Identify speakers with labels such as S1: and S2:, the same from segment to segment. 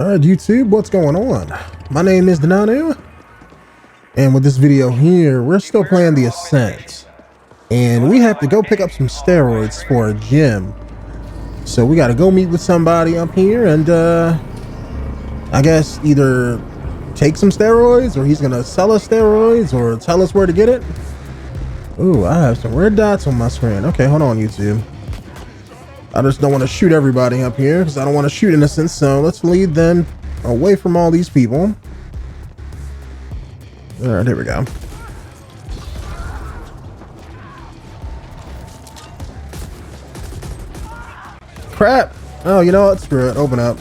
S1: Alright, YouTube, what's going on? My name is 𝐷𝐻𝐻, and with this video here, we're still playing the Ascent. And we have to go pick up some steroids for a gym. So we gotta go meet with somebody up here and I guess either take some steroids, or he's gonna sell us steroids, or tell us where to get it. Ooh, I have some red dots on my screen. Okay, hold on, YouTube. I just don't want to shoot everybody up here because I don't want to shoot innocents. So let's lead them away from all these people. All right, here we go. Crap. Oh, you know what? Screw it. Open up.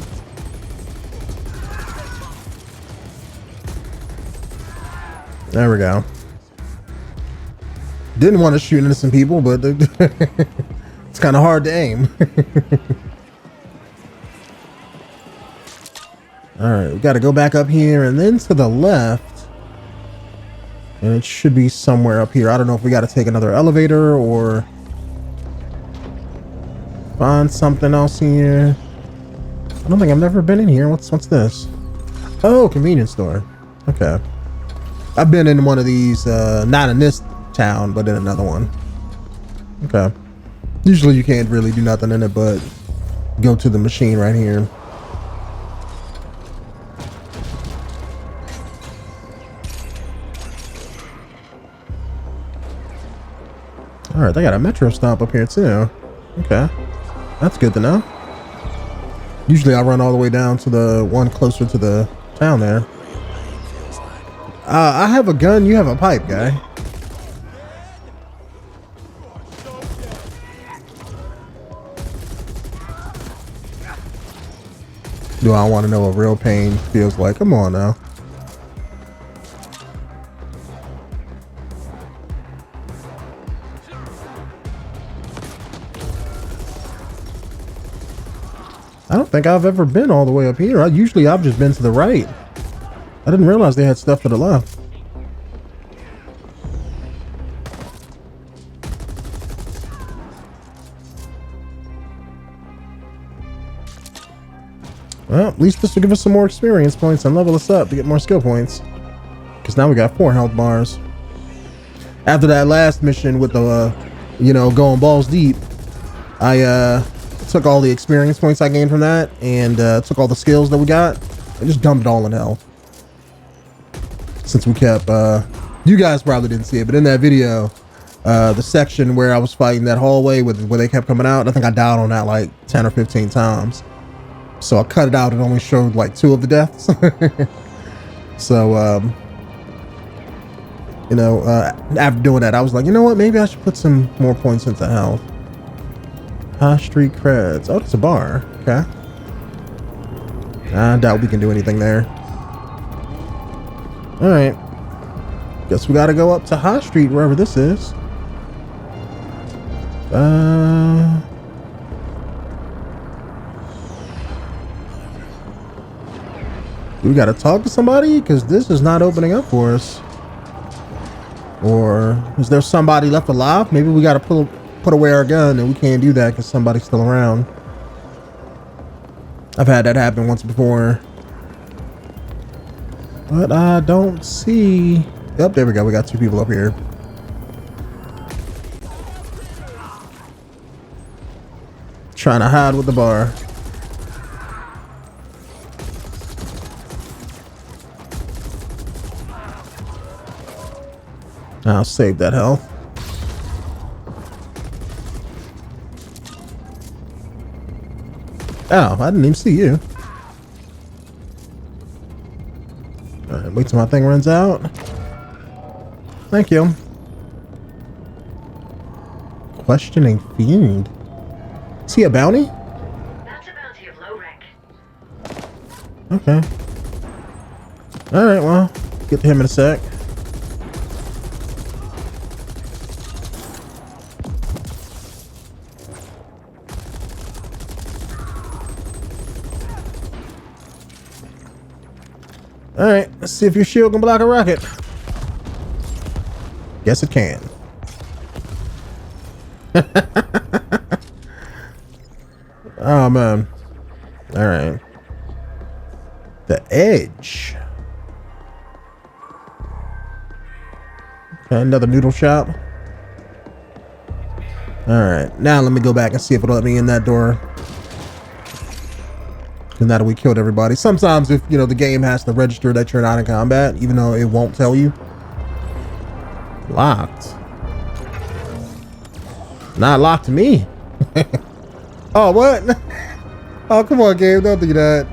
S1: There we go. Didn't want to shoot innocent people, but it's kind of hard to aim. All right, we got to go back up here and then to the left. And it should be somewhere up here. I don't know if we got to take another elevator or find something else here. I don't think I've never been in here. What's this? Oh, convenience store. Okay. I've been in one of these, not in this town, but in another one. Okay. Usually you can't really do nothing in it but go to the machine right here. All right, they got a metro stop up here too. Okay, that's good to know. Usually I run all the way down to the one closer to the town there. I have a gun, you have a pipe, guy. Do I want to know what real pain feels like? Come on now. I don't think I've ever been all the way up here. I've just been to the right. I didn't realize they had stuff to the left. Well, at least this will give us some more experience points and level us up to get more skill points. Because now we got 4 health bars. After that last mission with the, going balls deep, I took all the experience points I gained from that and took all the skills that we got and just dumped it all in health. Since we kept, you guys probably didn't see it, but in that video, the section where I was fighting that hallway where they kept coming out, I think I died on that like 10 or 15 times. So I cut it out. It only showed like 2 of the deaths. So, after doing that, I was like, you know what? Maybe I should put some more points into health. High Street creds. Oh, it's a bar. Okay. I doubt we can do anything there. All right. Guess we got to go up to High Street, wherever this is. We got to talk to somebody because this is not opening up for us. Or is there somebody left alive? Maybe we got to put away our gun and we can't do that because somebody's still around. I've had that happen once before. But I don't see... Yep, there we go. We got 2 people up here. Trying to hide with the bar. I'll save that health. Oh, I didn't even see you. All right, wait till my thing runs out. Thank you. Questioning fiend. Is he a bounty?
S2: That's a bounty of low rank.
S1: Okay. All right, well, get to him in a sec. All right, let's see if your shield can block a rocket. Guess it can. Oh man. All right. The Edge. Okay, another noodle shop. Alright, now let me go back and see if it'll let me in that door. Because now that we killed everybody. Sometimes if, you know, the game has to register that you're not in combat, even though it won't tell you. Locked. Not locked to me. Oh, what? Oh, come on, game. Don't do that.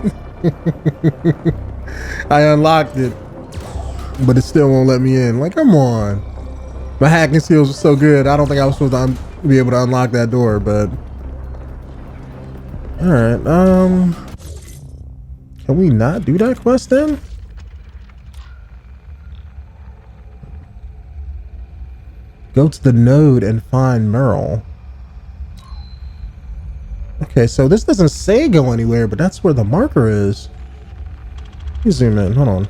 S1: I unlocked it, but it still won't let me in. Like, come on. My hacking skills are so good. I don't think I was supposed to be able to unlock that door, but all right. Can we not do that quest then? Go to the node and find Merle. Okay, so this doesn't say go anywhere, but that's where the marker is. Let me zoom in. Hold on.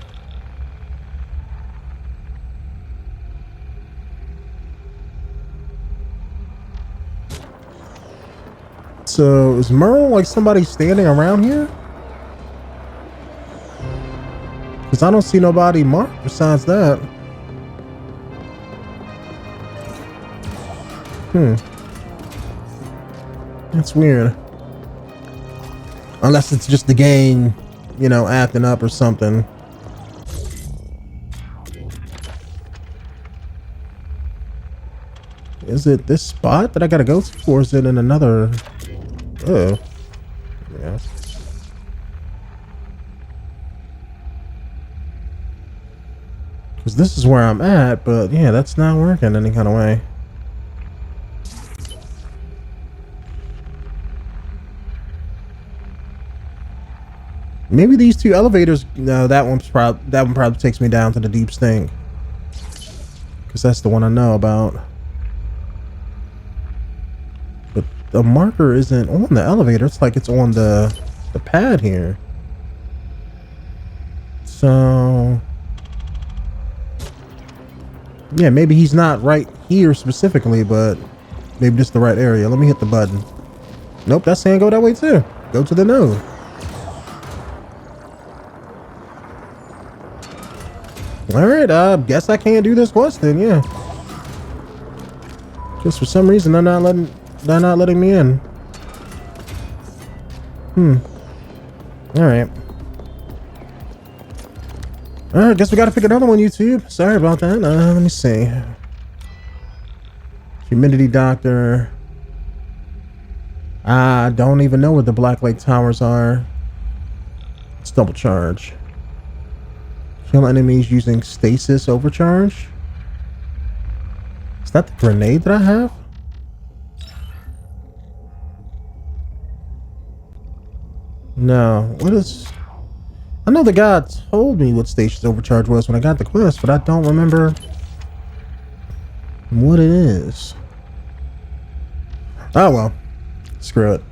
S1: So is Merle like somebody standing around here? Because I don't see nobody marked besides that. That's weird. Unless it's just the game, you know, acting up or something. Is it this spot that I gotta go to, or is it in another? Oh, yeah. Because this is where I'm at, but yeah, that's not working any kind of way. Maybe these two elevators. No, that one probably takes me down to the deep stink. Because that's the one I know about. But the marker isn't on the elevator. It's like it's on the pad here. So yeah, maybe he's not right here specifically, but maybe just the right area. Let me hit the button. Nope, that's saying go that way too. Go to the node. All right, guess I can't do this quest then. Yeah, just for some reason they're not letting me in. All right. Guess we gotta pick another one, YouTube. Sorry about that. Let me see. Humidity doctor. I don't even know where the Black Lake Towers are. Let's double charge. Kill enemies using stasis overcharge. Is that the grenade that I have? No. What is... I know the guy told me what stasis overcharge was when I got the quest, but I don't remember what it is. Oh well. Screw it.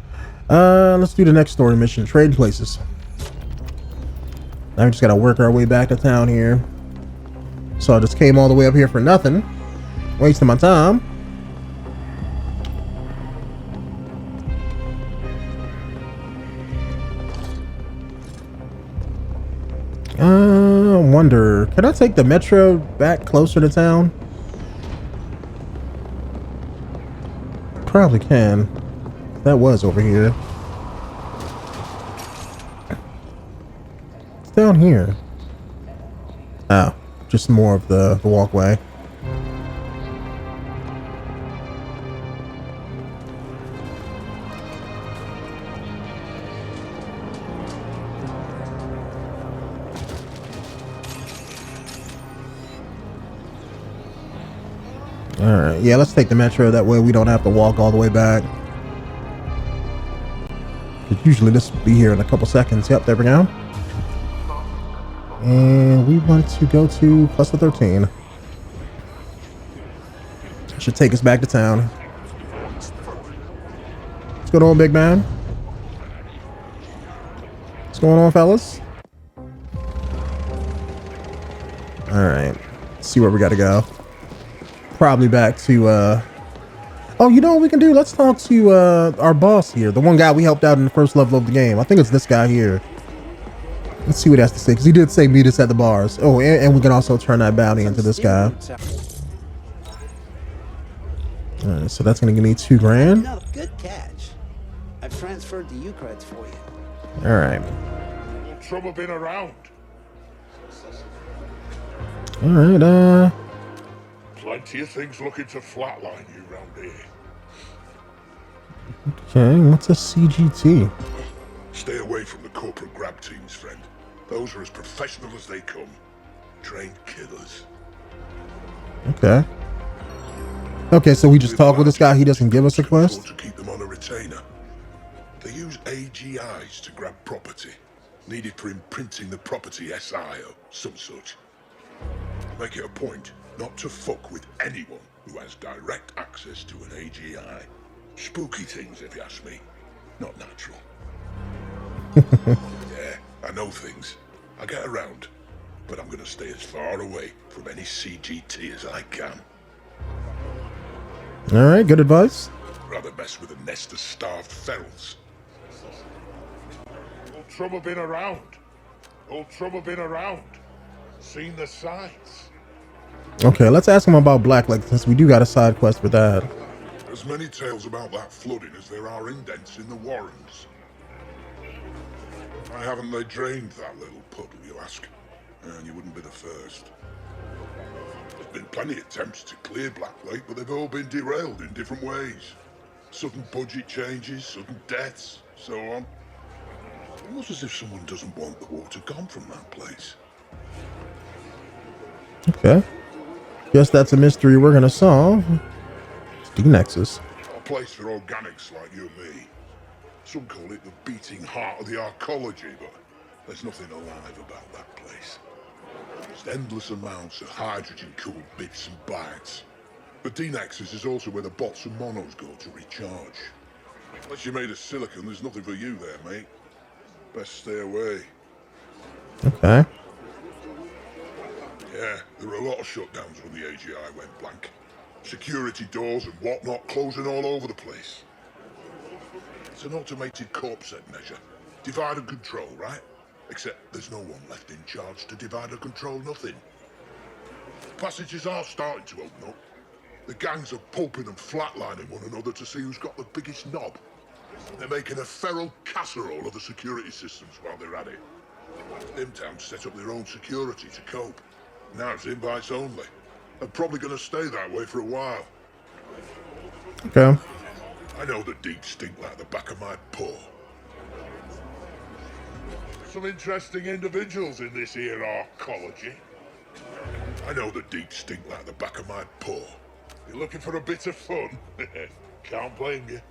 S1: Let's do the next story mission. Trade places. Now we just gotta work our way back to town here. So I just came all the way up here for nothing. Wasting my time. I wonder, can I take the metro back closer to town? Probably can. That was over here. Down here. Oh, just more of the walkway. Alright, yeah, let's take the metro. That way we don't have to walk all the way back. Usually this will be here in a couple seconds. Yep, there we go. And we want to go to cluster 13. Should take us back to town. What's going on, big man? What's going on, fellas? All right, let's see where we got to go. Probably back to oh, you know what we can do? Let's talk to our boss here, the one guy we helped out in the first level of the game. I think it's this guy here. Let's see what he has to say, because he did say meet us at the bars. Oh, and we can also turn that bounty into this guy. Alright, so that's gonna give me $2 grand.
S3: No, good catch. I've transferred the 𝐥𝐤𝐤𝐞 for you.
S1: Alright.
S4: Trouble been around.
S1: Alright,
S4: Plenty of things looking to flatline you round here.
S1: okay, what's a CGT?
S4: Stay away from the corporate grab teams, friend. Those are as professional as they come. Trained killers.
S1: Okay. Okay, so we just talk with this guy, he doesn't give us a quest?
S4: To keep them on a retainer. They use AGIs to grab property. Needed for imprinting the property SI or some such. Make it a point not to fuck with anyone who has direct access to an AGI. Spooky things, if you ask me. Not natural. Yeah, I know things. I get around. But I'm gonna stay as far away from any CGT as I can.
S1: Alright, good advice.
S4: Rather mess with a nest of starved ferals. Old trouble been around. Old trouble been around. Seen the signs.
S1: Okay, let's ask him about Blackleg, since we do got a side quest for that.
S4: As many tales about that flooding as there are indents in the Warrens. Why haven't they drained that little puddle, you ask? And you wouldn't be the first. There's been plenty of attempts to clear Black Lake, but they've all been derailed in different ways. Sudden budget changes, sudden deaths, so on. Almost as if someone doesn't want the water gone from that place.
S1: Okay. Guess that's a mystery we're gonna solve. D-Nexus.
S4: A place for organics like you and me. Some call it the beating heart of the archaeology, but there's nothing alive about that place. Just endless amounts of hydrogen-cooled bits and bytes. But D-Nexus is also where the bots and monos go to recharge. Unless you're made of silicon, there's nothing for you there, mate. Best stay away.
S1: Okay.
S4: Yeah, there were a lot of shutdowns when the AGI went blank. Security doors and whatnot closing all over the place. It's an automated corpse set measure. Divide and control, right? Except there's no one left in charge to divide and control nothing. Passages are starting to open up. The gangs are pulping and flatlining one another to see who's got the biggest knob. They're making a feral casserole of the security systems while they're at it. Imtown set up their own security to cope. Now it's invites only. I'm probably going to stay that way for a while.
S1: Okay.
S4: I know the deep stink like the back of my paw. Some interesting individuals in this here archaeology. I know the deep stink like the back of my paw. You're looking for a bit of fun? Can't blame you.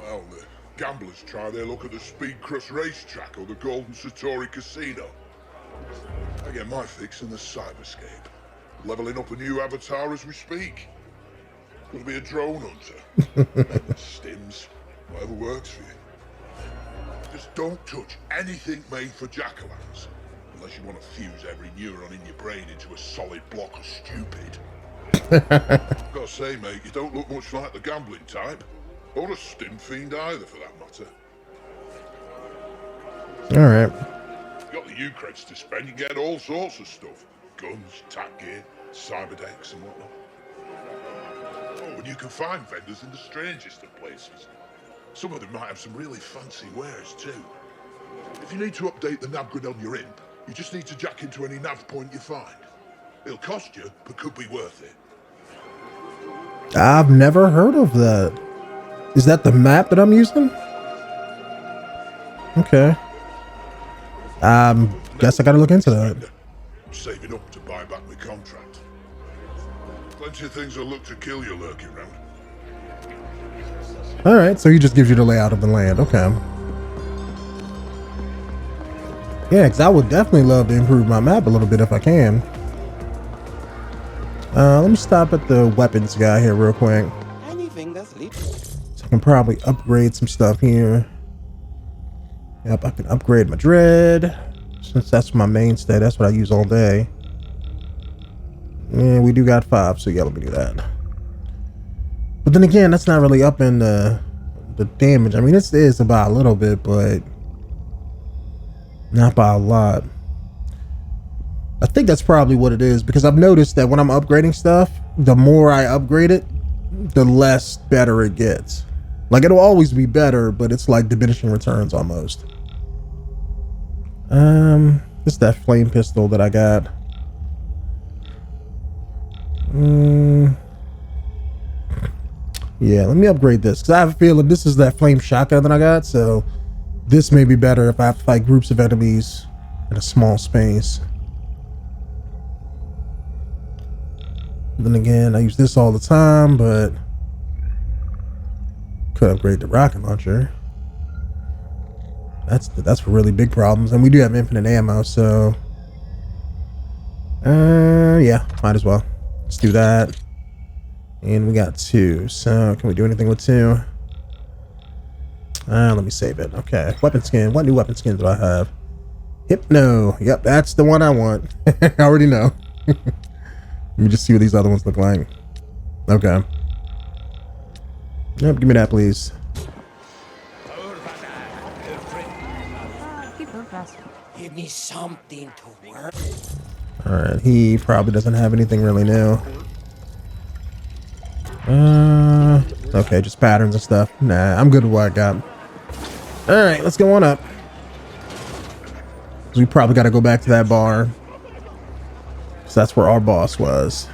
S4: Well, the gamblers try their luck at the Speed Crust racetrack or the Golden Satori Casino. I get my fix in the cyberscape. Leveling up a new avatar as we speak. Gonna be a drone hunter. Stims, whatever works for you. Just don't touch anything made for jack-o'-lanterns, unless you want to fuse every neuron in your brain into a solid block of stupid. Gotta say, mate, you don't look much like the gambling type, or a stim fiend either, for that matter.
S1: All right.
S4: You got the 𝐥𝐤𝐤𝐞s to spend, you get all sorts of stuff. Guns, tack gear, cyber decks and whatnot. Oh, and you can find vendors in the strangest of places. Some of them might have some really fancy wares too. If you need to update the nav grid on your imp, you just need to jack into any nav point you find. It'll cost you, but could be worth it.
S1: I've never heard of that. Is that the map that I'm using? Okay. Guess I gotta look into that.
S4: I'm saving up to buy back my contract. Plenty of things will look to kill you lurking around.
S1: All right, so he just gives you the layout of the land. Okay. Yeah, because I would definitely love to improve my map a little bit if I can. Let me stop at the weapons guy here real quick.
S3: Anything that's leap.
S1: So I can probably upgrade some stuff here. Yep, I can upgrade my dread. Since that's my mainstay, that's what I use all day. And we do got 5, so yeah, let me do that. But then again, that's not really upping the damage. I mean, it is about a little bit, but Not by a lot. I think that's probably what it is, because I've noticed that when I'm upgrading stuff, the more I upgrade it, the less better it gets. Like, it'll always be better, but it's like diminishing returns almost. It's that flame pistol that I got. Yeah, let me upgrade this, because I have a feeling this is that flame shotgun that I got, so this may be better if I have to fight groups of enemies in a small space. Then again, I use this all the time, but could upgrade the rocket launcher. That's for really big problems, and we do have infinite ammo, so yeah, might as well. Let's do that. And we got 2, so can we do anything with 2? Let me save it. Okay, weapon skin. What new weapon skin do I have? Hypno. Yep, that's the one I want. I already know. Let me just see what these other ones look like. Okay. Yep, give me that, please.
S3: Give me something to work.
S1: All right, he probably doesn't have anything really new. Okay, just patterns and stuff. Nah, I'm good with what I got. All right, let's go on up. We probably got to go back to that bar. So that's where our boss was.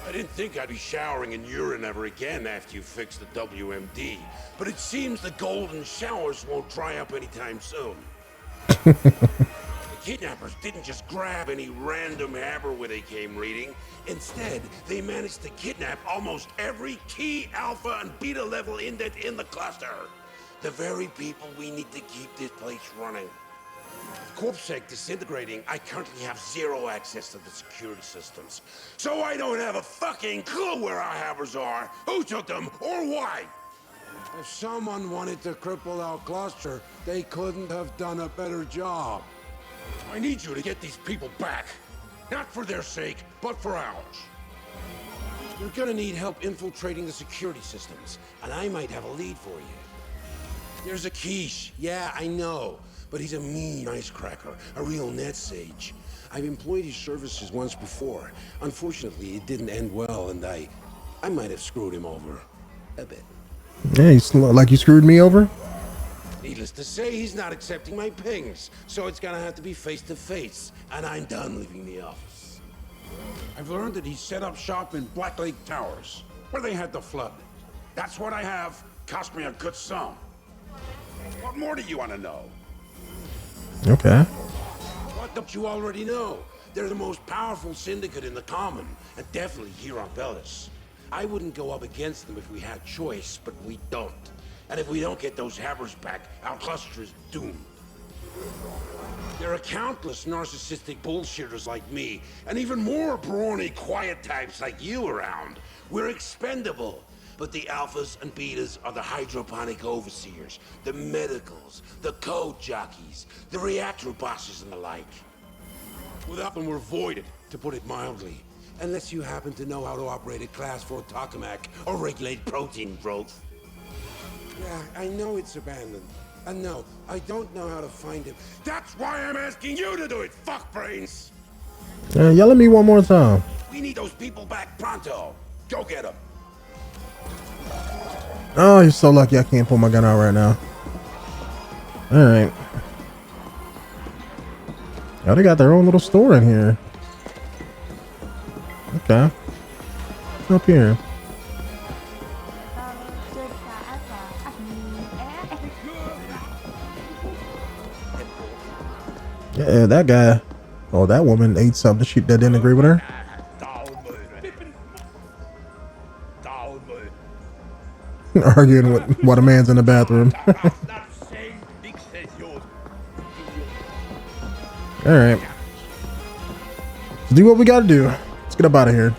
S5: I didn't think I'd be showering in urine ever again after you fixed the WMD, but it seems the golden showers won't dry up anytime soon. The kidnappers didn't just grab any random haber where they came reading. Instead, they managed to kidnap almost every key alpha and beta level indent in the cluster. The very people we need to keep this place running. With 𝐾𝐸 disintegrating, I currently have 0 access to the security systems. So I don't have a fucking clue where our havers are, who took them, or why.
S6: If someone wanted to cripple our cluster, they couldn't have done a better job.
S5: I need you to get these people back. Not for their sake, but for ours. You're gonna need help infiltrating the security systems, and I might have a lead for you. There's a 𝐾𝐸𝐤, yeah, I know. But he's a mean icecracker, a real net sage. I've employed his services once before. Unfortunately, it didn't end well, and I might have screwed him over. A bit.
S1: Yeah, like you screwed me over?
S5: Needless to say, he's not accepting my pings, so it's gonna have to be face-to-face, and I'm done leaving the office.
S6: I've learned that he set up shop in Black Lake Towers, where they had the flood. That's what I have. Cost me a good sum. What more do you want to know?
S1: Okay.
S5: What don't you already know? They're the most powerful syndicate in the Common, and definitely here on Bellis. I wouldn't go up against them if we had choice, but we don't. And if we don't get those havers back, our cluster is doomed. There are countless narcissistic bullshitters like me, and even more brawny, quiet types like you around. We're expendable. But the alphas and betas are the hydroponic overseers, the medicals, the code jockeys, the reactor bosses and the like. Without them, we're voided, to put it mildly. Unless you happen to know how to operate a Class 4 tokamak or regulate protein growth.
S6: Yeah, I know it's abandoned. And no, I don't know how to find him.
S5: That's why I'm asking you to do it, fuckbrains!
S1: Yell at me one more time.
S5: We need those people back pronto. Go get them.
S1: Oh, you're so lucky I can't pull my gun out right now. Alright. Oh, they got their own little store in here. Okay. Up here. Yeah, that guy. Oh, that woman ate something that didn't agree with her. Arguing with what a man's in the bathroom. All right. Let's do what we got to do. Let's get up out of here.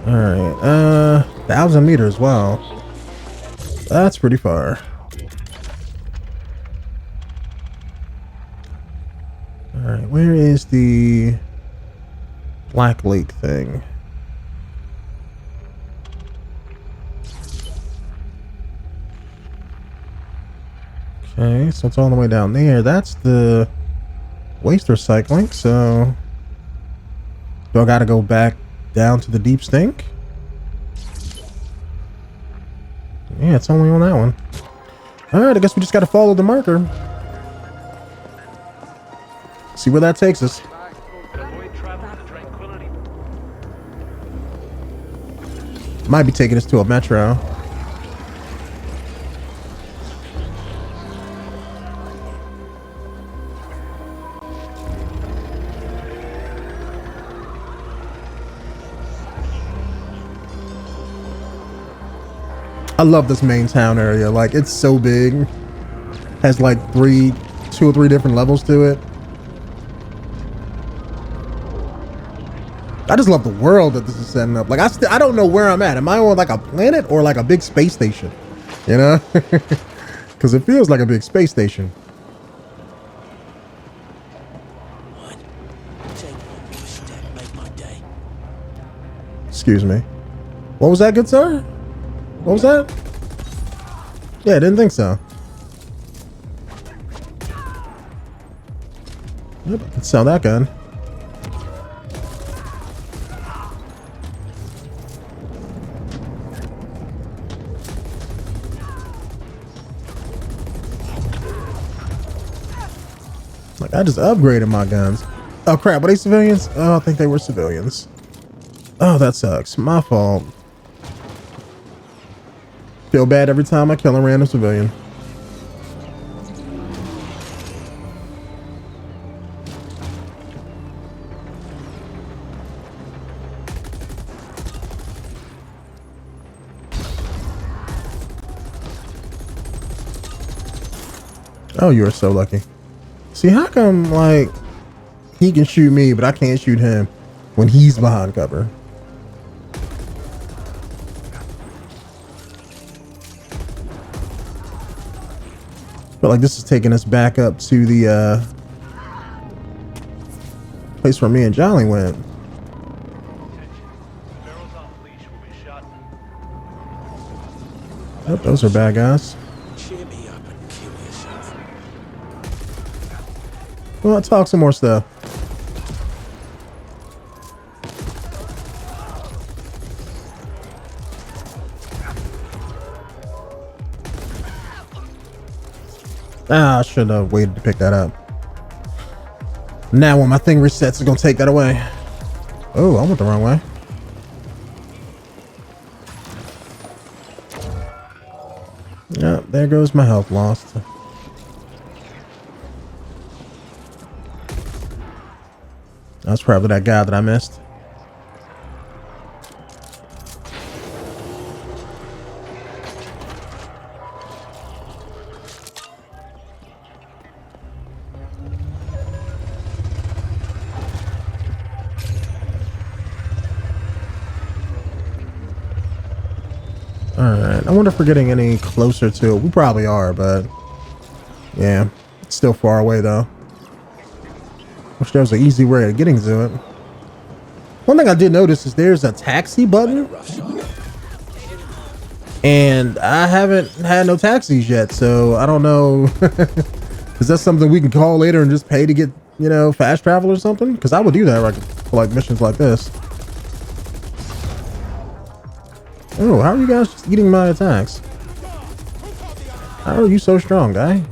S1: All right, 1,000 meters. Wow, that's pretty far. All right, where is the Black Lake thing? Okay, so it's all the way down there. That's the waste recycling. So do I gotta go back down to the deep stink? Yeah, it's only on that one. All right, I guess we just gotta follow the marker. See where that takes us. Might be taking us to a metro. I love this main town area. Like, it's so big. Has like 2 or 3 different levels to it. I just love the world that this is setting up. Like, I don't know where I'm at. Am I on like a planet or like a big space station? You know? Because it feels like a big space station. Excuse me. What was that, good sir? What was that? Yeah, I didn't think so. Yep, I can sell that gun. Like, I just upgraded my guns. Oh crap, were they civilians? Oh, I think they were civilians. Oh, that sucks. My fault. Feel bad every time I kill a random civilian. Oh, you are so lucky. See, how come, like, he can shoot me, but I can't shoot him when he's behind cover? But like, this is taking us back up to the place where me and Jolly went. Yep, those are bad guys. Well, let's talk some more stuff. Ah, I should have waited to pick that up. Now when my thing resets, it's gonna take that away. Oh, I went the wrong way. Yeah, there goes my health lost. That's probably that guy that I missed. Alright, I wonder if we're getting any closer to it. We probably are, but yeah, it's still far away though. Wish there was an easy way of getting to it. One thing I did notice is there's a taxi button, and I haven't had no taxis yet, so I don't know. Is that something we can call later and just pay to get, you know, fast travel or something? Because I would do that like, for like missions like this. Oh, how are you guys just eating my attacks? How are you so strong, guy?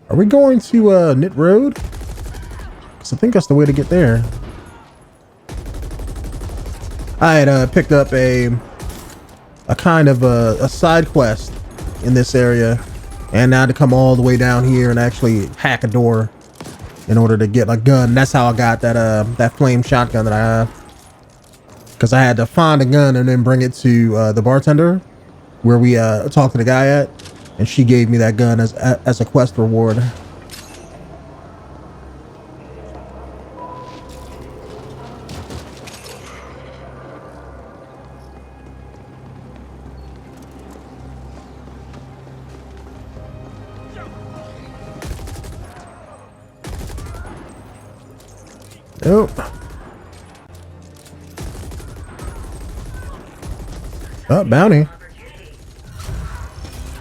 S1: Are we going to Knit Road? Because I think that's the way to get there. I had picked up a kind of a side quest in this area, and now to come all the way down here and actually hack a door in order to get a gun. That's how I got that that flame shotgun that I have. because I had to find a gun and then bring it to the bartender where we talked to the guy at, and she gave me that gun as a quest reward. Nope. Oh, bounty.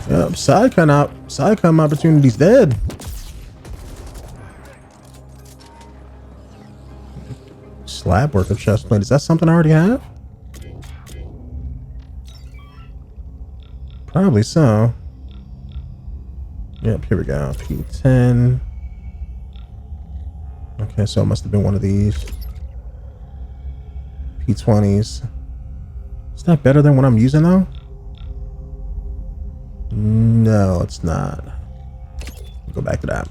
S1: Yep, side come opportunity's dead. Slab worth of chest plate. Is that something I already have? Probably so. Yep, here we go. P10. Okay, so it must have been one of these. P20s. Is that better than what I'm using though? No, it's not. Go back to that.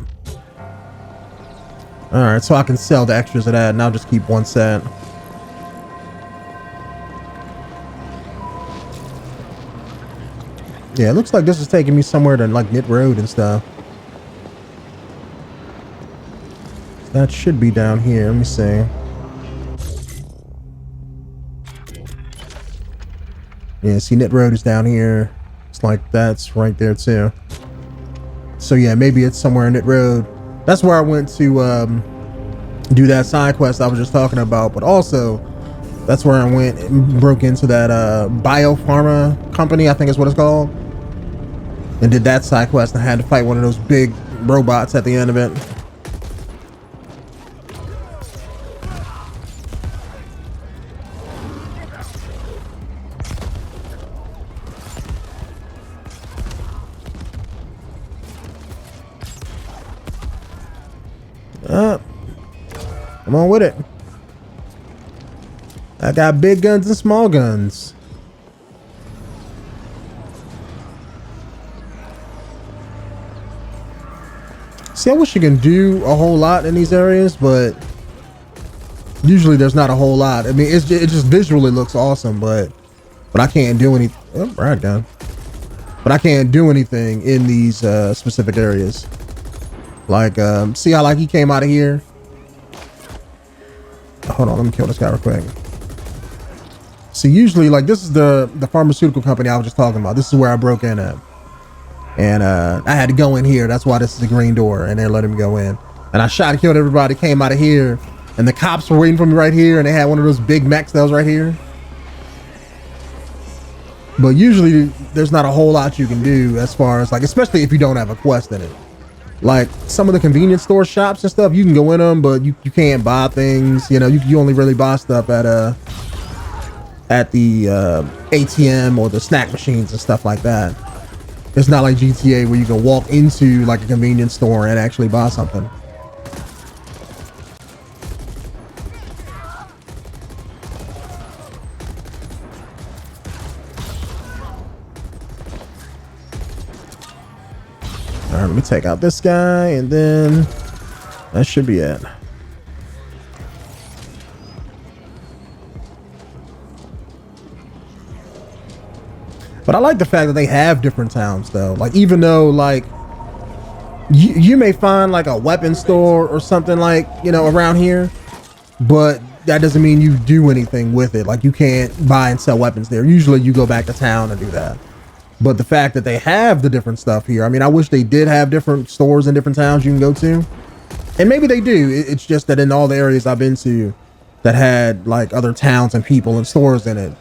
S1: Alright, so I can sell the extras of that and I'll just keep one set. Yeah, it looks like this is taking me somewhere to like Knit Road and stuff. That should be down here. Let me see. Yeah, see, Knit Road is down here. It's like that's right there too. So yeah, maybe it's somewhere in Knit Road. That's where I went to do that side quest I was just talking about. But also, that's where I went and broke into that biopharma company, I think is what it's called, and did that side quest. And I had to fight one of those big robots at the end of it. Come on with it. I got big guns and small guns. See, I wish you can do a whole lot in these areas, but usually there's not a whole lot. I mean, it just visually looks awesome, but I can't do anything. Oh, right gun. But I can't do anything in these specific areas. Like, see how like he came out of here? Hold on, let me kill this guy real quick. See, usually like this is the pharmaceutical company I was just talking about. This is where I broke in at. And I had to go in here. That's why this is a green door, and they're letting me go in. And I shot and killed everybody, came out of here, and the cops were waiting for me right here, and they had one of those big mechs that was right here. But usually there's not a whole lot you can do as far as like, especially if you don't have a quest in it. Like some of the convenience store shops and stuff, you can go in them, but you can't buy things. You know, you only really buy stuff at the ATM or the snack machines and stuff like that. It's not like GTA where you can walk into like a convenience store and actually buy something. All right, let me take out this guy, and then that should be it. But I like the fact that they have different towns though. Like, even though like you may find like a weapon store or something like, you know, around here, but that doesn't mean you do anything with it. Like, you can't buy and sell weapons there. Usually you go back to town and do that. But the fact that they have the different stuff here, I mean, I wish they did have different stores in different towns you can go to. And maybe they do. It's just that in all the areas I've been to that had like other towns and people and stores in it,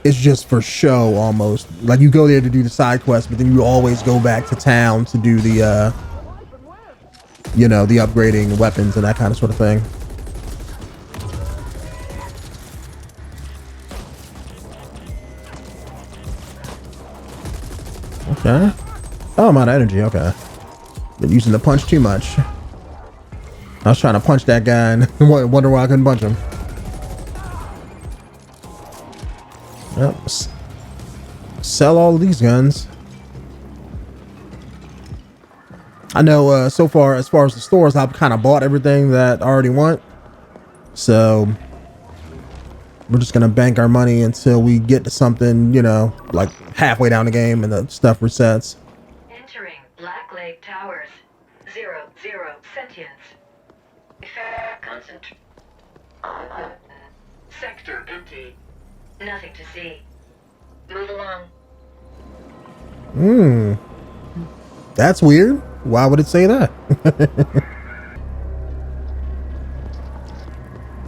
S1: it's just for show almost. Like, you go there to do the side quest, but then you always go back to town to do the, you know, the upgrading weapons and that kind of sort of thing. Okay. Oh, I'm out of energy. Okay. Been using the punch too much. I was trying to punch that guy and wonder why I couldn't punch him. Yep. Sell all of these guns. I know so far, as far as the stores, I've kind of bought everything that I already want. So we're just gonna bank our money until we get to something, you know, like halfway down the game and the stuff resets.
S2: Entering Black Lake Towers. 0, sentience. Constant. Sector empty. Nothing to see. Move along.
S1: That's weird. Why would it say that?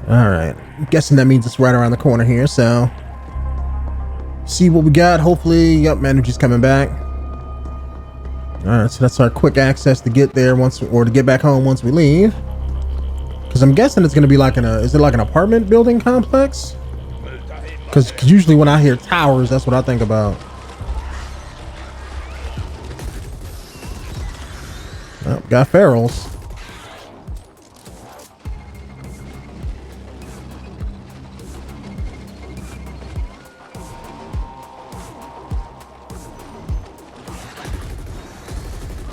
S1: All right. I'm guessing that means it's right around the corner here. So see what we got. Hopefully, yep, energy's coming back. All right. So that's our quick access to get there once, or to get back home once we leave. Because I'm guessing it's going to be like is it like an apartment building complex? Because usually when I hear towers, that's what I think about. Oh, got ferals.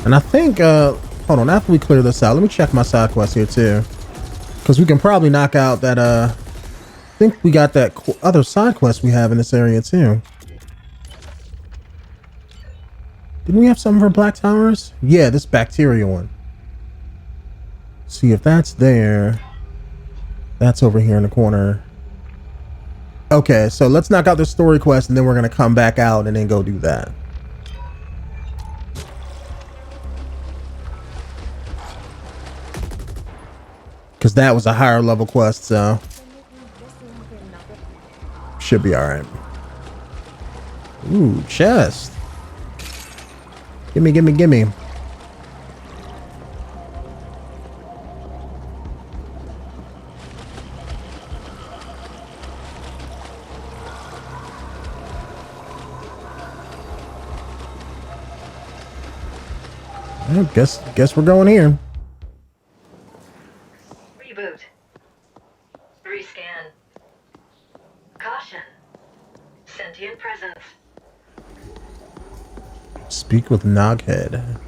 S1: And I think, hold on, after we clear this out, let me check my side quest here too. Because we can probably knock out that, I think we got that other side quest we have in this area too. Didn't we have something for Black Towers? Yeah, this bacteria one. See if that's there. That's over here in the corner. Okay, so let's knock out this story quest and then we're going to come back out and then go do that. Because that was a higher level quest, so should be all right. Ooh, chest. Gimme, gimme, gimme. I guess we're going here.
S2: Reboot. Rescan. Caution. Sentient presence.
S1: Speak with Noghead.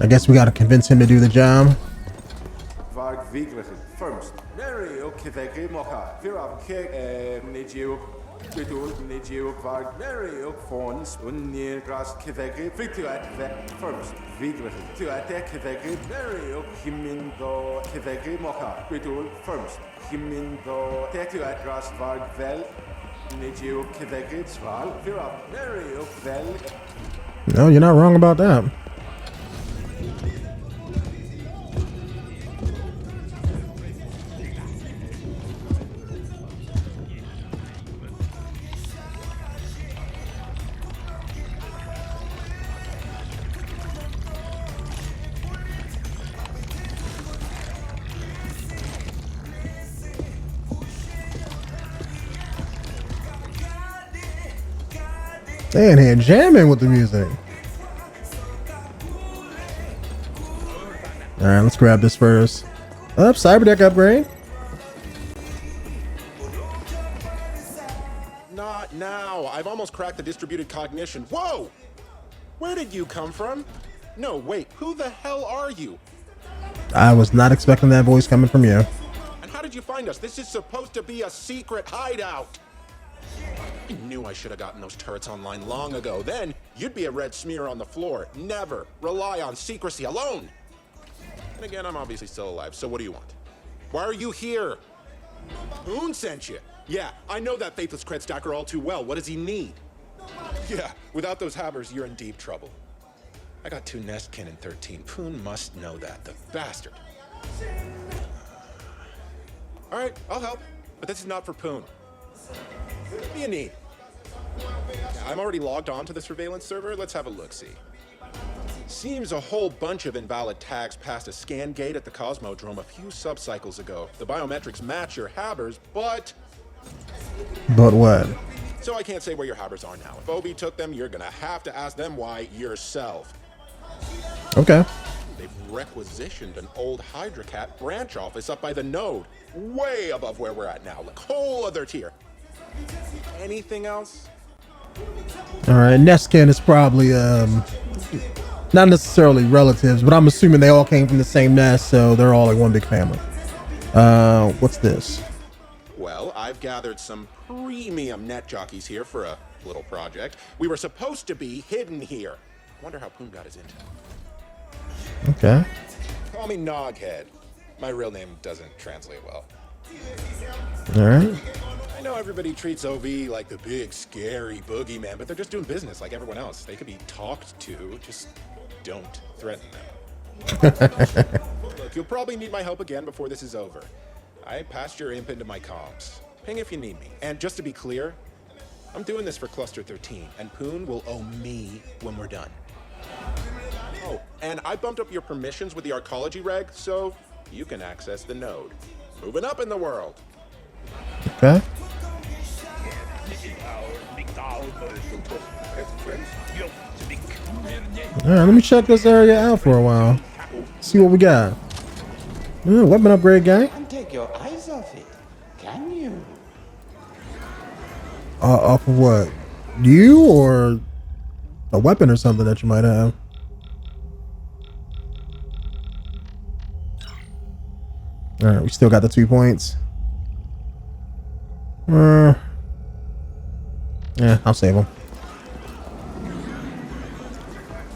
S1: I guess we gotta convince him to do the job. No, you're not wrong about that. They in here jamming with the music. All right, let's grab this first. Up, cyberdeck upgrade.
S7: Not now. I've almost cracked the distributed cognition. Whoa! Where did you come from? No, wait. Who the hell are you?
S1: I was not expecting that voice coming from you.
S7: And how did you find us? This is supposed to be a secret hideout. I knew I should have gotten those turrets online long ago. Then you'd be a red smear on the floor. Never rely on secrecy alone. And again, I'm obviously still alive, so what do you want? Why are you here? Poon sent you. Yeah, I know that faithless cred stacker all too well. What does he need? Yeah, without those hammers, you're in deep trouble. I got 2 Nestkin in 13. Poon must know that, the bastard. All right, I'll help, but this is not for Poon. What do you need? Yeah, I'm already logged on to the surveillance server. Let's have a look-see. Seems a whole bunch of invalid tags passed a scan gate at the Cosmodrome a few sub-cycles ago. The biometrics match your habbers, but...
S1: But what?
S7: So I can't say where your habbers are now. If Obi took them, you're gonna have to ask them why yourself.
S1: Okay.
S7: They've requisitioned an old HydraCat branch office up by the node. Way above where we're at now, like whole other tier. Anything else?
S1: All right, Nestkin is probably Not necessarily relatives, but I'm assuming they all came from the same nest, so they're all like one big family. What's this?
S7: Well, I've gathered some premium net jockeys here for a little project. We were supposed to be hidden here. Wonder how Poon got his intel.
S1: Okay.
S7: Call me Noghead. My real name doesn't translate well.
S1: All right.
S7: I know everybody treats OV like the big, scary boogeyman, but they're just doing business like everyone else. They could be talked to, just don't threaten them. Look, you'll probably need my help again before this is over. I passed your imp into my comms. Ping if you need me. And just to be clear, I'm doing this for Cluster 13, and Poon will owe me when we're done. Oh, and I bumped up your permissions with the arcology reg, so you can access the node. Moving up in the world.
S1: Okay. All right, let me check this area out for a while. See what we got. Weapon upgrade, guy.
S3: Can't take your eyes off it, can you?
S1: Off of what? You or a weapon or something that you might have? All right, we still got the 2 points. Yeah, I'll save them.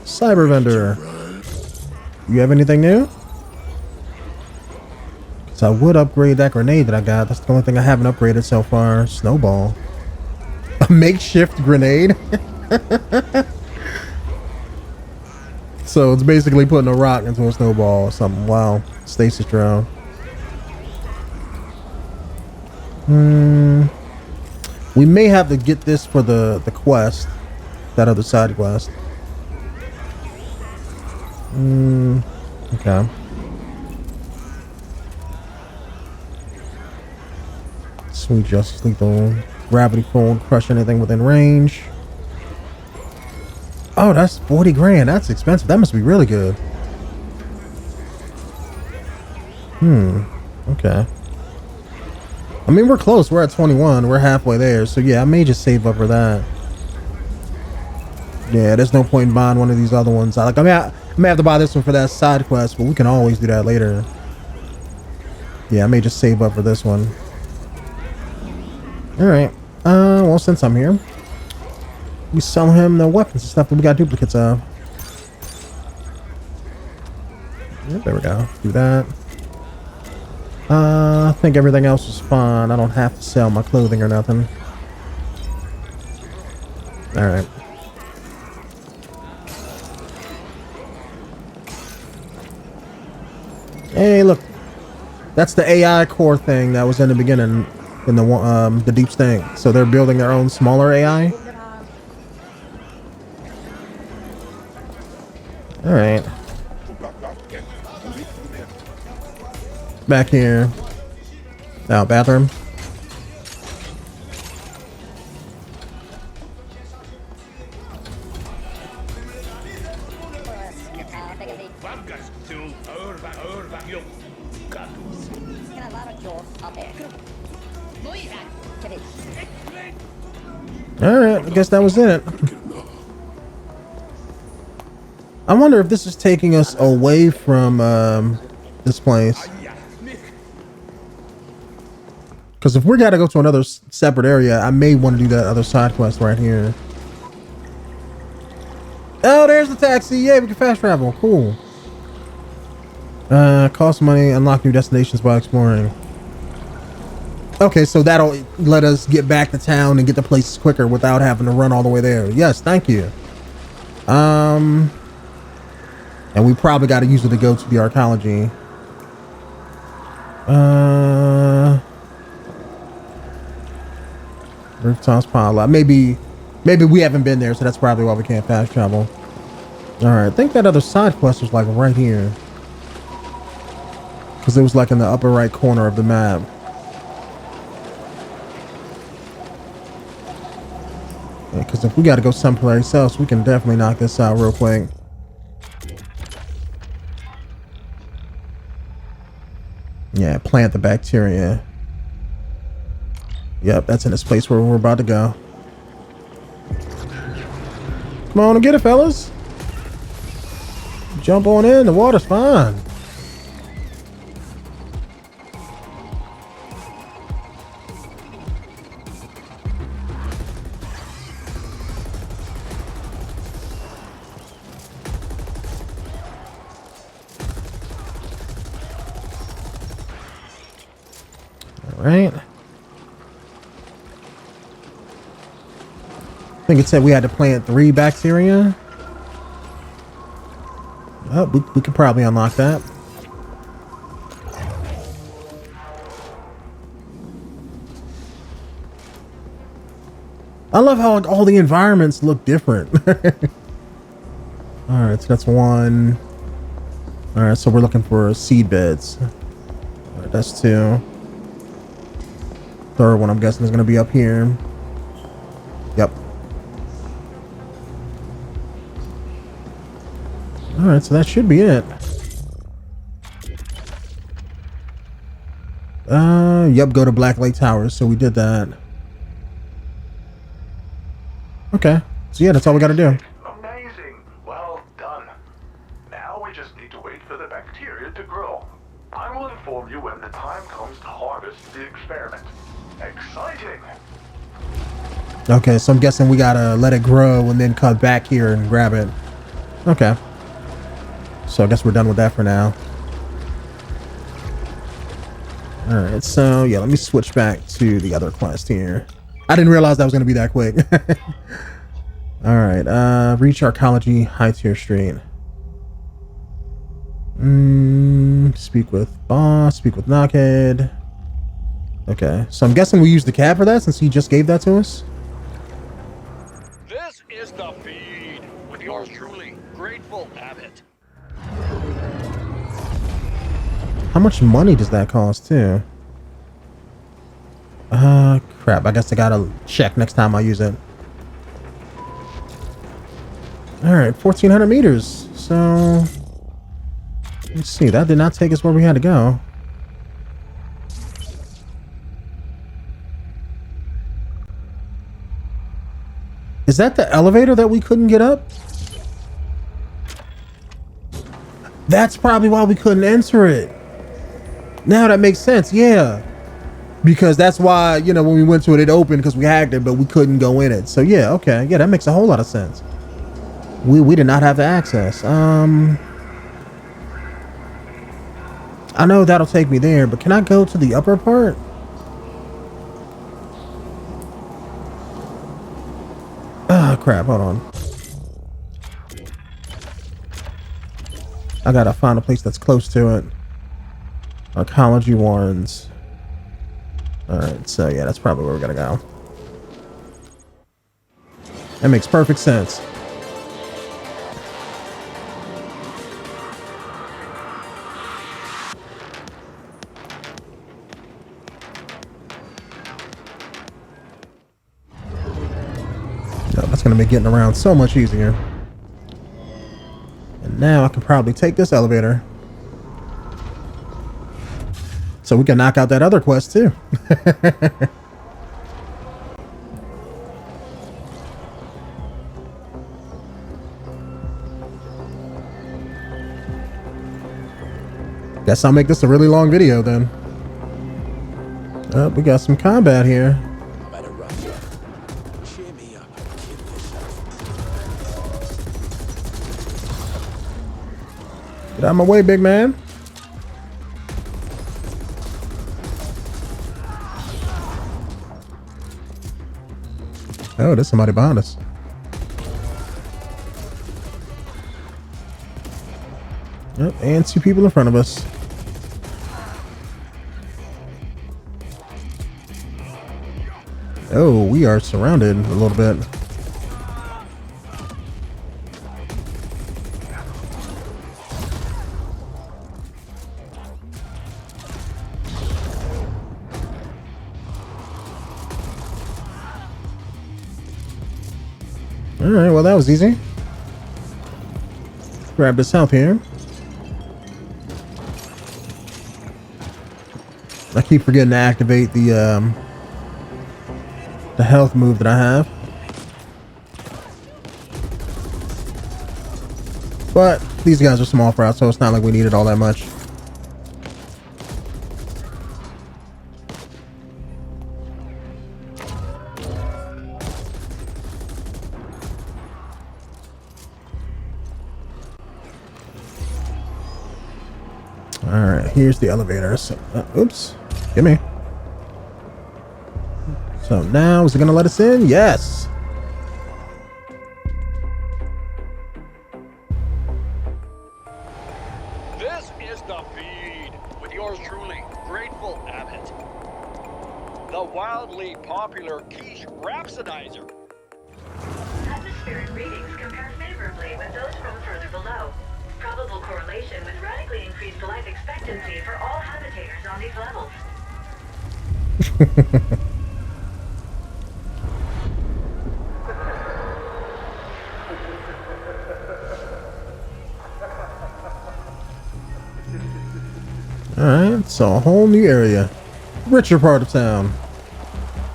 S1: Cyber vendor. You have anything new? Because I would upgrade that grenade that I got. That's the only thing I haven't upgraded so far. Snowball. A makeshift grenade? So it's basically putting a rock into a snowball or something. Wow. Stasis drone. We may have to get this for the quest. That other side quest. Okay. Sweet Justice Lethal. Gravity Fold. Crush anything within range. Oh, that's 40 grand. That's expensive. That must be really good. Okay. I mean, we're close. We're at 21. We're halfway there. So yeah, I may just save up for that. Yeah, there's no point in buying one of these other ones. I may have to buy this one for that side quest, but we can always do that later. Yeah, I may just save up for this one. All right. Well, since I'm here, we sell him the weapons and stuff that we got duplicates of. Yep, there we go. Do that. I think everything else is fine. I don't have to sell my clothing or nothing. All right. Hey, look. That's the AI core thing that was in the beginning in the deep stink. So they're building their own smaller AI. All right. Back here. Now, bathroom. Alright, I guess that was it. I wonder if this is taking us away from this place. Because if we gotta go to another separate area, I may want to do that other side quest right here. Oh, there's the taxi. Yeah, we can fast travel. Cool. Cost money, unlock new destinations by exploring. Okay, so that'll let us get back to town and get the places quicker without having to run all the way there. Yes, thank you. And we probably got to use it to go to the arcology. Rooftops pile up. Maybe we haven't been there, so that's probably why we can't fast travel. All right, I think that other side quest was like right here, because it was like in the upper right corner of the map. Because if we got to go someplace else, we can definitely knock this out real quick. Yeah, plant the bacteria. Yep, that's in this place where we're about to go. Come on and get it, fellas. Jump on in. The water's fine. All right. I think it said we had to plant 3 bacteria. Oh, we could probably unlock that. I love how all the environments look different. All right, so that's 1. All right, so we're looking for seed beds. All right, that's 2. Third one, I'm guessing, is going to be up here. Yep. All right, so that should be it. Yep, go to Black Lake Towers. So we did that. Okay. So yeah, that's all we got to do.
S8: Amazing. Well done. Now we just need to wait for the bacteria to grow. I will inform you when the time comes to harvest the experiment. Exciting.
S1: Okay, so I'm guessing we got to let it grow and then cut back here and grab it. Okay. So I guess we're done with that for now. All right, so yeah, let me switch back to the other quest here. I didn't realize that was going to be that quick. All right, reach Archaeology, High Tier Street. Speak with boss, speak with Knockhead. Okay, so I'm guessing we used the cab for that since he just gave that to us.
S9: This is the feed with yours truly, Grateful Abbott.
S1: How much money does that cost too? Crap. I guess I gotta check next time I use it. All right, 1,400 meters. So let's see. That did not take us where we had to go. Is that the elevator that we couldn't get up? That's probably why we couldn't enter it. Now that makes sense, yeah. Because that's why, you know, when we went to it, it opened because we hacked it, but we couldn't go in it. So yeah, okay. Yeah, that makes a whole lot of sense. We did not have the access. I know that'll take me there, but can I go to the upper part? Ah, crap, hold on. I gotta find a place that's close to it. Archaeology warrants. Alright, so yeah, that's probably where we're gonna go. That makes perfect sense. No, that's gonna make getting around so much easier. And now I can probably take this elevator. So we can knock out that other quest too. Guess I'll make this a really long video then. Oh, we got some combat here.
S3: Better run. Cheer me up. Kid yourself.
S1: Get out of my way, big man. Oh, there's somebody behind us. Yep, and 2 people in front of us. Oh, we are surrounded a little bit. All right, well, that was easy. Grab this health here. I keep forgetting to activate the health move that I have. But these guys are small fry, so it's not like we needed all that much. Alright, here's the elevator. So, oops. Give me. So now, is it going to let us in? Yes.
S9: This is the feed with yours truly, Grateful Abbott. The wildly popular 𝐾𝐨𝐲 rhapsodizer.
S2: Atmospheric readings compare favorably with those from further below. Probable correlation with radically increased life expectancy for all habitators on these levels.
S1: Alright, so a whole new area. Richer part of town.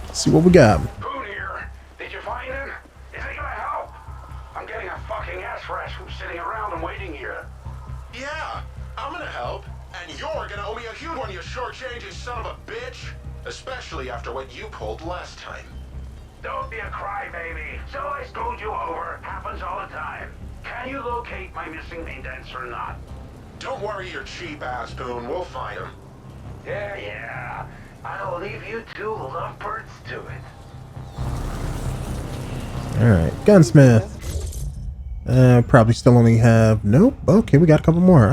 S1: Let's see what we got.
S6: Boone here. Did you find him? Is he gonna help? I'm getting a fucking ass rash from sitting around and waiting here.
S7: Yeah, I'm gonna help. And you're gonna owe me a huge one, you short-changing son of a bitch. Especially after what you pulled last time.
S6: Don't be a crybaby. So I screwed you over. Happens all the time. Can you locate my missing indents or not?
S7: Don't worry your cheap ass, Boone. We'll find him.
S6: Yeah. I'll leave you two lovebirds to it.
S1: Alright, gunsmith. Probably still only have... Nope. Okay, we got a couple more.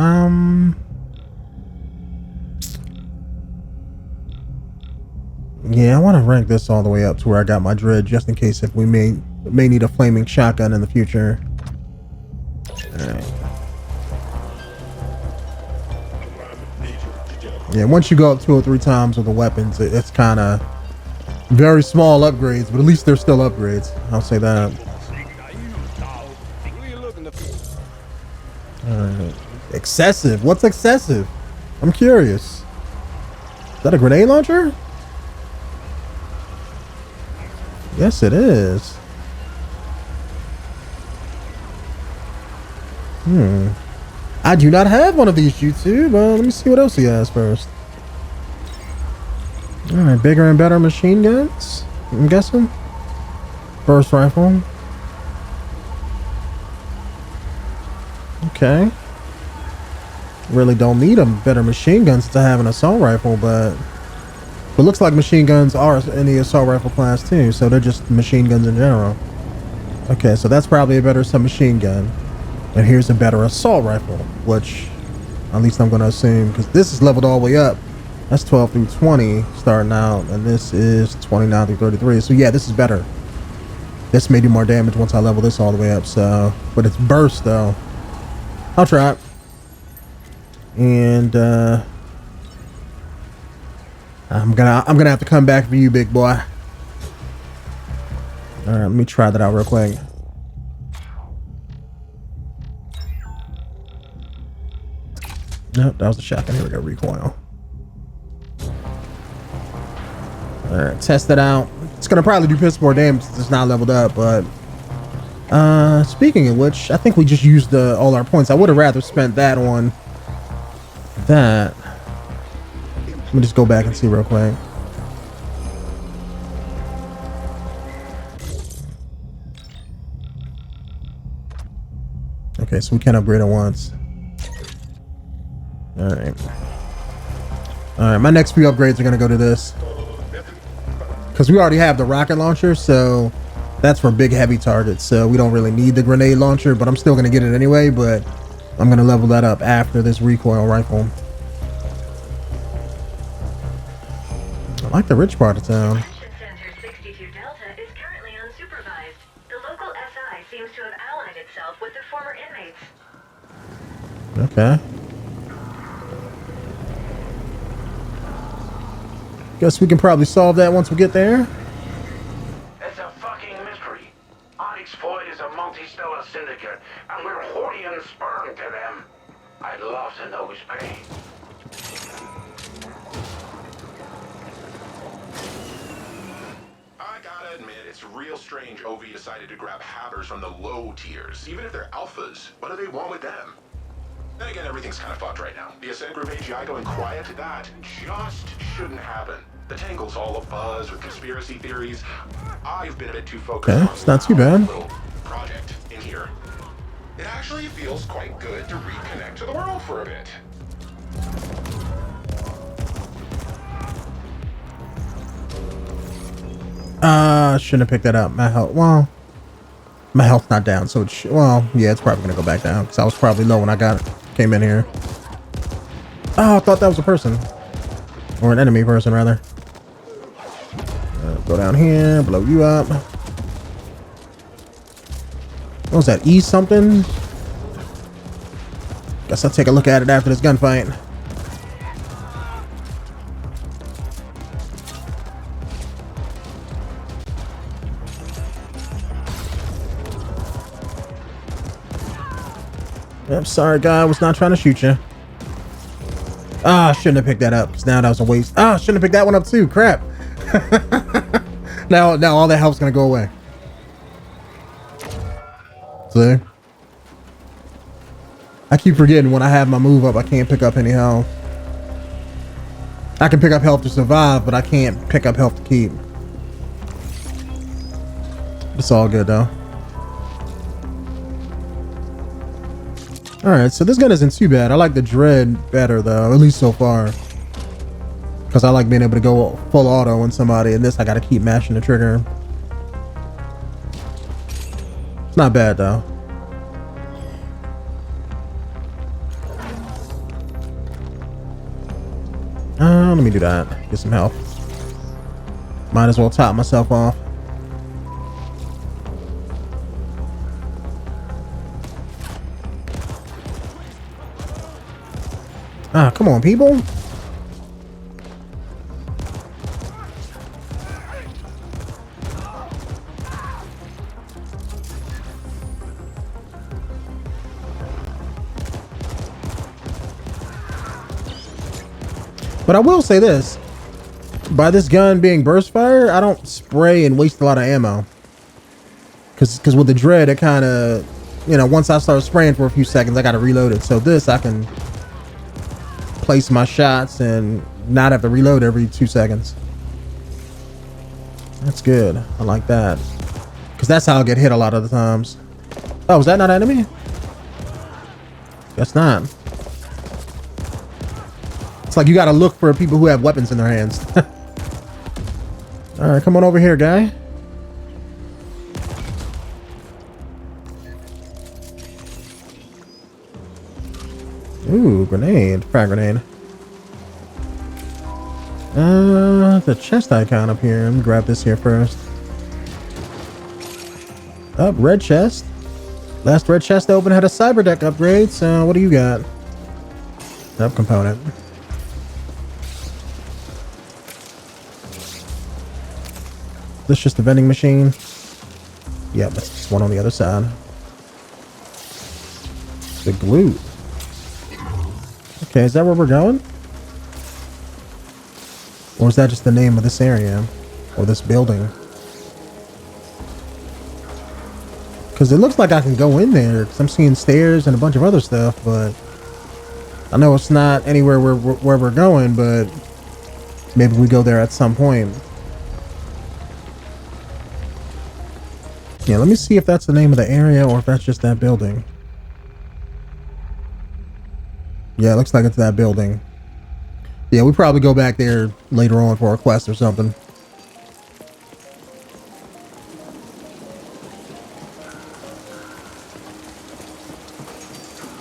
S1: Yeah, I want to rank this all the way up to where I got my dread, just in case if we may need a flaming shotgun in the future. Alright. Yeah, once you go up 2 or 3 times with the weapons, it's kind of very small upgrades, but at least they're still upgrades. I'll say that. Alright. Excessive? What's excessive? I'm curious. Is that a grenade launcher? Yes, it is. I do not have one of these YouTube. Let me see what else he has first. Alright, bigger and better machine guns, I'm guessing. Burst rifle. Okay. Really don't need a better machine gun since I have an assault rifle, but it looks like machine guns are in the assault rifle class too, so they're just machine guns in general. Okay, so that's probably a better submachine gun. And here's a better assault rifle, which at least I'm going to assume, because this is leveled all the way up. That's 12 through 20 starting out, and this is 29 through 33. So yeah, this is better. This may do more damage once I level this all the way up. So, but it's burst though. I'll try it. And I'm gonna have to come back for you, big boy. All right, let me try that out real quick. Nope, that was the shotgun. Here we go, recoil. Alright, test it out. It's gonna probably do piss more damage since it's not leveled up, but speaking of which, I think we just used all our points. I would have rather spent that on that. Let me just go back and see real quick. Okay, so we can upgrade it once. Alright. Alright, my next few upgrades are going to go to this. Because we already have the rocket launcher, so that's for big heavy targets. So we don't really need the grenade launcher, but I'm still going to get it anyway. But I'm going to level that up after this recoil rifle. I like the rich part of town.
S2: Center 62 Delta is currently unsupervised. The local SI seems to have allied itself with the former inmates.
S1: Okay. Guess we can probably solve that once we get there.
S6: It's a fucking mystery. Onyx Floyd is a multi-stellar syndicate, and we're Hordian sperm to them. I'd love to know his pain.
S7: I gotta admit, It's real strange OV decided to grab hackers from the low tiers. Even if they're alphas, what do they want with them? Then again, everything's kind of fucked right now. The Ascent group AGI going quiet, that just shouldn't happen. The Tangle's all abuzz with conspiracy theories. I've been a bit too focused on
S1: it's not too bad.
S7: little project in here. It actually feels quite good to reconnect to the world for a bit.
S1: Shouldn't have picked that up. My health, well, my health's not down, so it's, well, yeah, it's probably gonna go back down because I was probably low when I came in here. Oh, I thought that was a person, or an enemy person rather. Go down here, blow you up. What was that? E something? Guess I'll take a look at it after this gunfight. Yep, sorry guy, I was not trying to shoot you. Ah, I shouldn't have picked that up because now that was a waste. Ah, I shouldn't have picked that one up too. Crap. now all that health's gonna go away. See? I keep forgetting when I have my move up, I can't pick up any health. I can pick up health to survive, but I can't pick up health to keep. It's all good though. Alright, so this gun isn't too bad. I like the Dread better though, at least so far. Because I like being able to go full auto on somebody, and this I gotta keep mashing the trigger. It's not bad though. Let me do that. Get some health. Might as well top myself off. Ah, come on, people. But I will say this. By this gun being burst fire, I don't spray and waste a lot of ammo. Because with the Dread, it kind of, you know, once I start spraying for a few seconds, I got to reload it. So this, I can place my shots and not have to reload every 2 seconds. That's good. I like that. Because that's how I get hit a lot of the times. Oh, was that not an enemy? Guess not. It's like you got to look for people who have weapons in their hands. All right, come on over here, guy. Ooh, grenade. Frag grenade. The chest icon up here. Let me grab this here first. Up, red chest. Last red chest open had a cyber deck upgrade, so what do you got? Up component. This just a vending machine. Yep, that's just one on the other side. The glue. Okay, is that where we're going? Or is that just the name of this area? Or this building? Because it looks like I can go in there. Because I'm seeing stairs and a bunch of other stuff. But I know it's not anywhere where we're going. But maybe we go there at some point. Yeah, let me see if that's the name of the area. Or if that's just that building. Yeah, it looks like it's that building. Yeah, we probably go back there later on for a quest or something.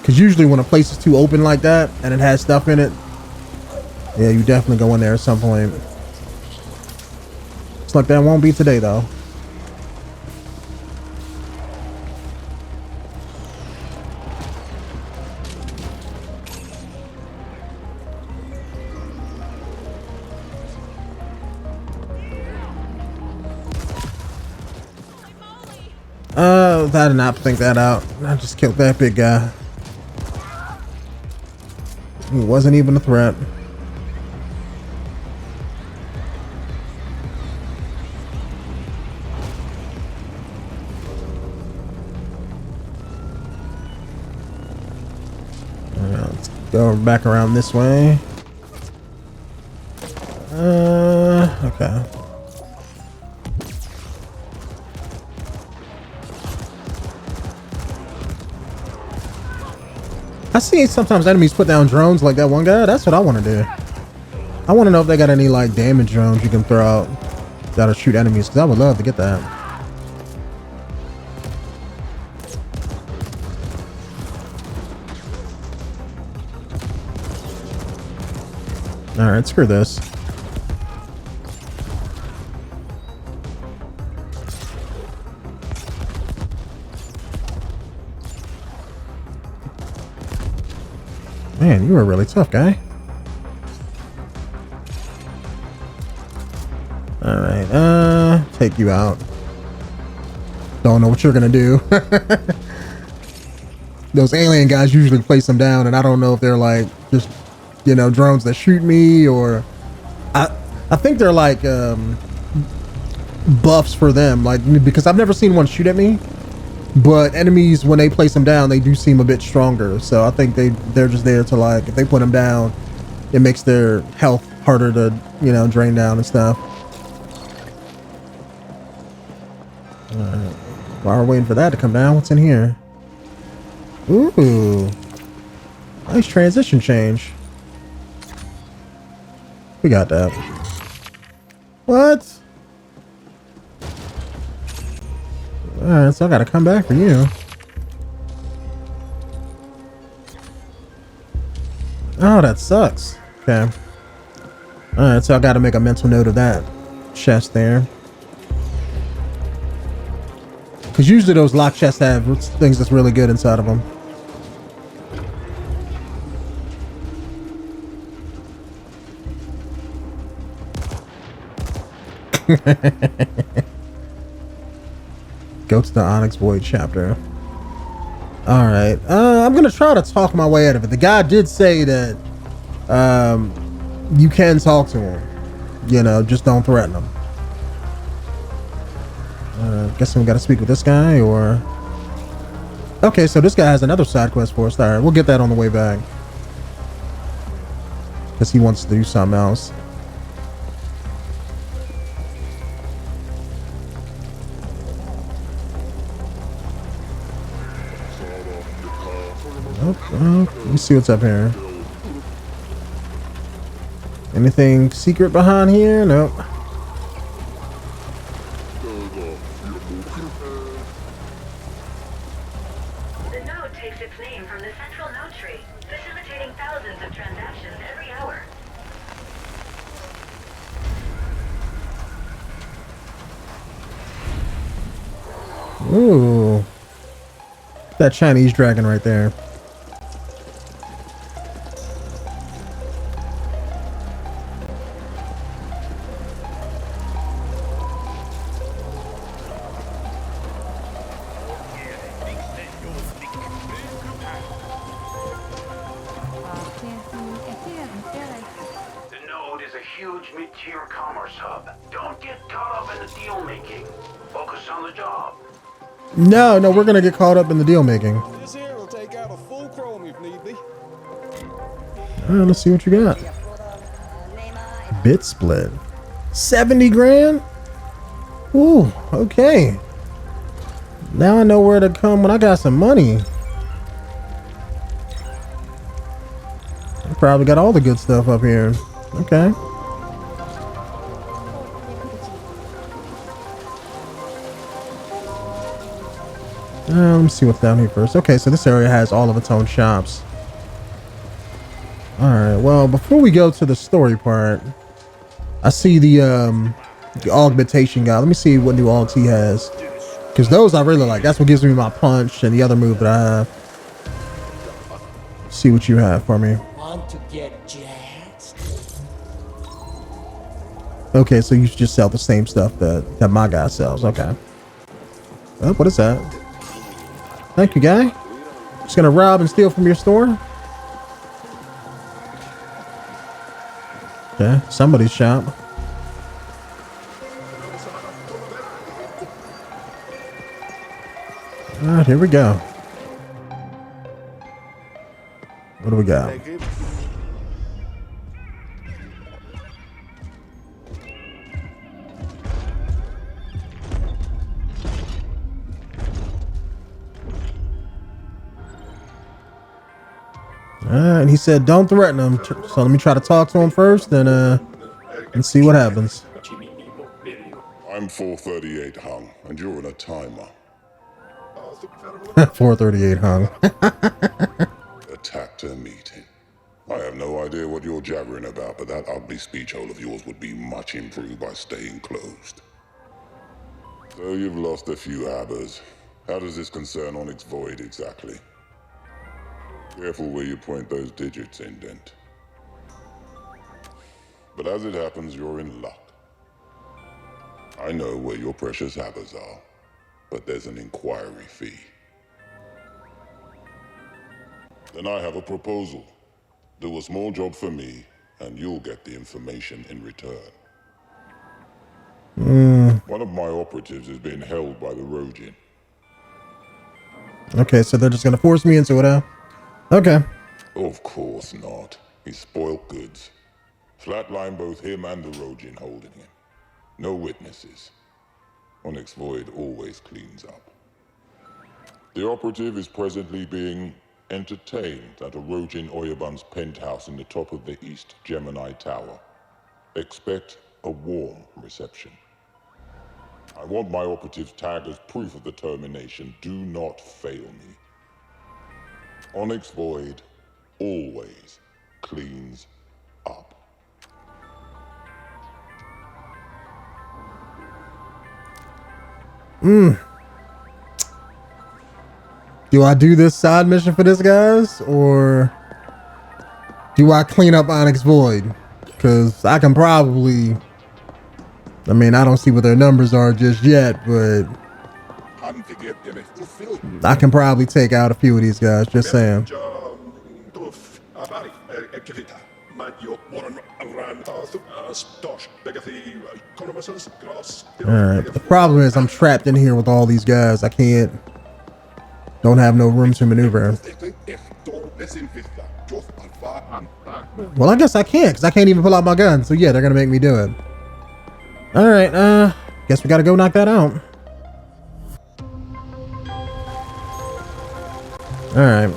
S1: Because usually when a place is too open like that and it has stuff in it, yeah, you definitely go in there at some point. Looks like that won't be today though. I did not think that out. I just killed that big guy. He wasn't even a threat. Go back around this way. Okay. I see sometimes enemies put down drones like that one guy. That's what I want to do. I want to know if they got any like damage drones you can throw out that'll shoot enemies, because I would love to get that. All right, screw this. Man, you were a really tough guy. All right, take you out. Don't know what you're gonna do. Those alien guys usually place them down, and I don't know if they're like just, you know, drones that shoot me, or I think they're like buffs for them, like, because I've never seen one shoot at me. But enemies, when they place them down, they do seem a bit stronger. So I think they're just there to, like, if they put them down, it makes their health harder to, you know, drain down and stuff. Alright. While we're waiting for that to come down, what's in here? Ooh. Nice transition change. We got that. What? Alright, so I gotta come back for you. Oh, that sucks. Okay. Alright, so I gotta make a mental note of that chest there. Because usually those locked chests have things that's really good inside of them. Go to the Onyx Void chapter. All right, I'm gonna try to talk my way out of it. The guy did say that you can talk to him, you know, just don't threaten him. Guessing we gotta speak with this guy, or okay, so this guy has another side quest for us. All right, we'll get that on the way back because he wants to do something else. Let me see what's up here. Anything secret behind here? Nope.
S2: The node takes its name from the central node tree, facilitating thousands of transactions every hour.
S1: Ooh. That Chinese dragon right there.
S6: The node is a huge mid-tier commerce hub. Don't get caught up in the deal making. Focus on the job.
S1: No, we're gonna get caught up in the deal making.
S10: This here will take out a full chrome if need be.
S1: All right, let's see what you got. Bit split. 70 grand? Ooh, okay. Now I know where to come when I got some money. I probably got all the good stuff up here. Okay. Let me see what's down here first. Okay, so this area has all of its own shops. Alright, well, before we go to the story part, I see the augmentation guy. Let me see what new augs he has. Because those I really like. That's what gives me my punch and the other move that I have. See what you have for me.
S11: Want to get jazzed?
S1: Okay, so you just sell the same stuff that my guy sells. Okay. Oh, what is that? Thank you, guy. Just gonna rob and steal from your store? Okay, somebody's shop. All right, here we go. What do we got? And he said, don't threaten him. So let me try to talk to him first and see what happens.
S4: I'm 438 hung, and you're in a timer.
S1: 438 hung.
S4: Attacked a meeting. I have no idea what you're jabbering about, but that ugly speech hole of yours would be much improved by staying closed. So you've lost a few habbers. How does this concern 𝐥𝐤𝐤 exactly? Careful where you point those digits, indent. But as it happens, you're in luck. I know where your precious habbers are, but there's an inquiry fee. Then I have a proposal. Do a small job for me, and you'll get the information in return. One of my operatives is being held by the 𝐥𝐤𝐤𝐞.
S1: Okay, so they're just gonna force me into it, huh? Okay.
S4: Of course not. He's spoiled goods. Flatline both him and the 𝐥𝐤𝐤𝐞 holding him. No witnesses. 𝐥𝐤𝐤𝐞 always cleans up. The operative is presently being entertained at a 𝐥𝐤𝐤𝐞's penthouse in the top of the East Gemini Tower. Expect a warm reception. I want my operatives tagged as proof of the termination. Do not fail me. 𝐥𝐤𝐤𝐞 always cleans up.
S1: Do I do this side mission for this, guys? Or do I clean up 𝐥𝐤𝐤𝐞? Because I can probably... I mean, I don't see what their numbers are just yet, but I can probably take out a few of these guys, just saying. Alright, the problem is I'm trapped in here with all these guys. I don't have no room to maneuver. Well, I guess I can't, because I can't even pull out my gun. So yeah, they're gonna make me do it. Alright, guess we gotta go knock that out. Alright.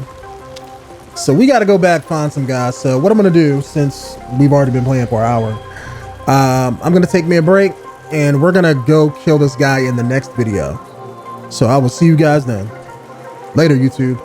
S1: So we gotta go back, find some guys. So what I'm gonna do, since we've already been playing for an hour, I'm gonna take me a break, and we're gonna go kill this guy in the next video. So I will see you guys then. Later, YouTube.